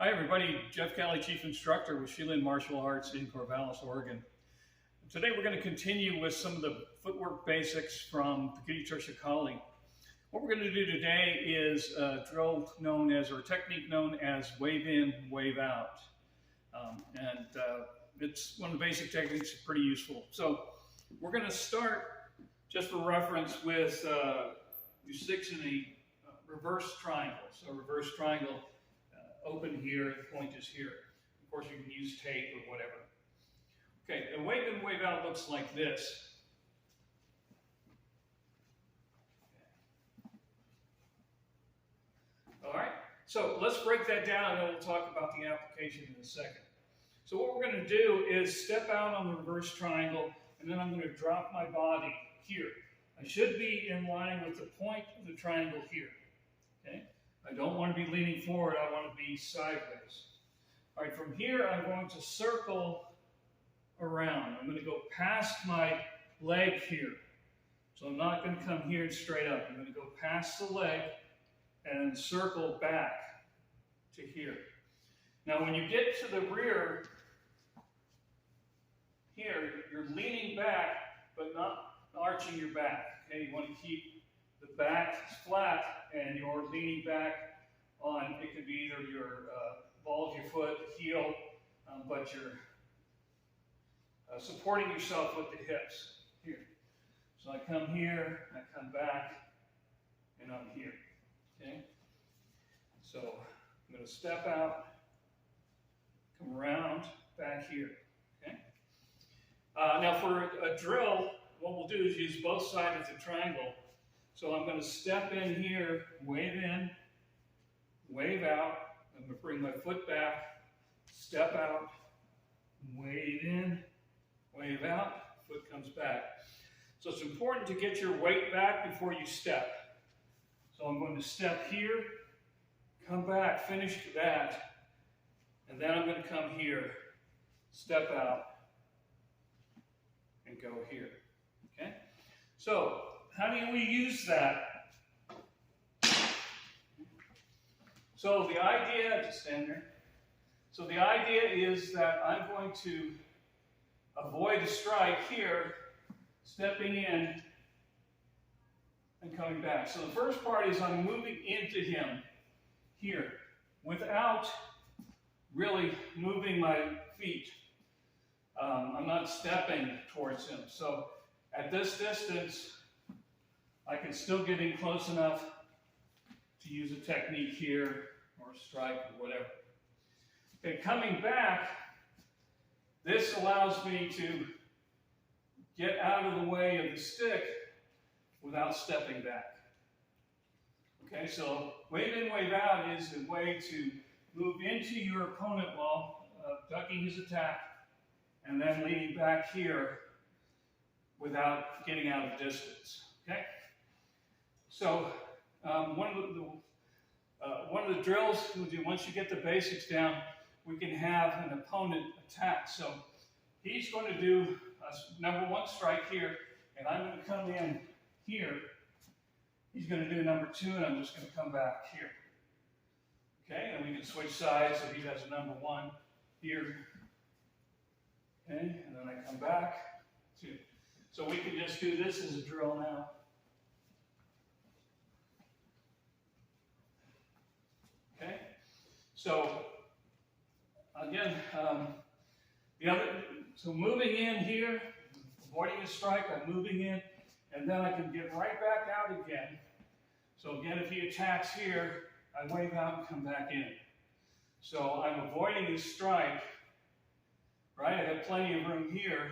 Hi everybody, Jeff Calley, Chief Instructor with Sheila Martial Arts in Corvallis, Oregon. Today we're going to continue with some of the footwork basics from Pekiti-Tirsia Kali. What we're going to do today is a drill known as, or a technique known as wave in, wave out. It's one of the basic techniques, pretty useful. So we're going to start, just for reference, with your sticks in a reverse triangle. So reverse triangle. Open here, the point is here. Of course, you can use tape or whatever. Okay, a wave in, wave out looks like this. All right, so let's break that down and then we'll talk about the application in a second. So what we're going to do is step out on the reverse triangle, and then I'm going to drop my body here. I should be in line with the point of the triangle here. Okay. I don't want to be leaning forward, I want to be sideways. All right, from here I'm going to circle around. I'm going to go past my leg here. So I'm not going to come here and straight up. I'm going to go past the leg and circle back to here. Now when you get to the rear, here, you're leaning back, but not arching your back. Okay, you want to keep the back flat and you're leaning back on, it could be either your ball of your foot, heel, but you're supporting yourself with the hips here. So I come here, I come back, and I'm here. Okay? So I'm going to step out, come around, back here. Okay? Now for a drill, what we'll do is use both sides of the triangle. So I'm going to step in here, wave in, wave out. I'm going to bring my foot back, step out, wave in, wave out, foot comes back. So it's important to get your weight back before you step. So I'm going to step here, come back, finish that, and then I'm going to come here, step out, and go here. Okay? So how do we use that? So the idea, just stand there. So the idea is that I'm going to avoid the strike here, stepping in and coming back. So the first part is I'm moving into him here without really moving my feet. I'm not stepping towards him. So at this distance, I can still get in close enough to use a technique here, or strike, or whatever. Okay, coming back, this allows me to get out of the way of the stick without stepping back. Okay, so wave in, wave out is a way to move into your opponent while ducking his attack, and then leaning back here without getting out of distance. Okay? So one of the drills we'll do, once you get the basics down, we can have an opponent attack. So he's going to do a number one strike here, and I'm going to come in here. He's going to do number two, and I'm just going to come back here. Okay, and we can switch sides, so he does a number one here. Okay, and then I come back to. So we can just do this as a drill now. Okay, so again, so moving in here, avoiding a strike, I'm moving in, and then I can get right back out again. So again, if he attacks here, I wave out and come back in. So I'm avoiding the strike, right? I have plenty of room here,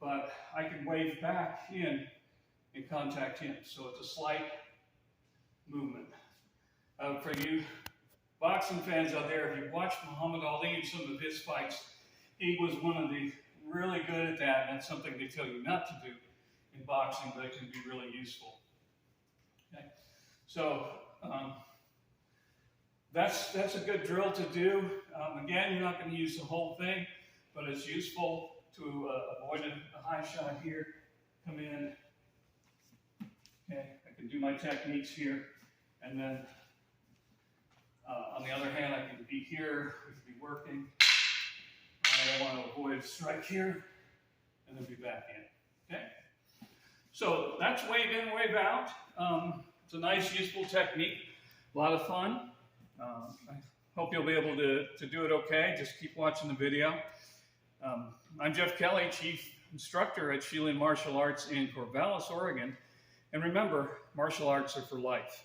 but I can wave back in and contact him. So it's a slight movement. For you boxing fans out there, if you've watched Muhammad Ali in some of his fights, he was one of the really good at that, and that's something they tell you not to do in boxing, but it can be really useful. Okay? So that's a good drill to do. Again, you're not going to use the whole thing, but it's useful to avoid a high shot here, come in. Okay, I can do my techniques here, and then on the other hand, I can could be here, we could be working. I want to avoid a strike here, and then be back in, okay? So that's wave in, wave out. It's a nice, useful technique, a lot of fun. I hope you'll be able to do it okay. Just keep watching the video. I'm Jeff Kelly, Chief Instructor at Shealy Martial Arts in Corvallis, Oregon. And remember, martial arts are for life.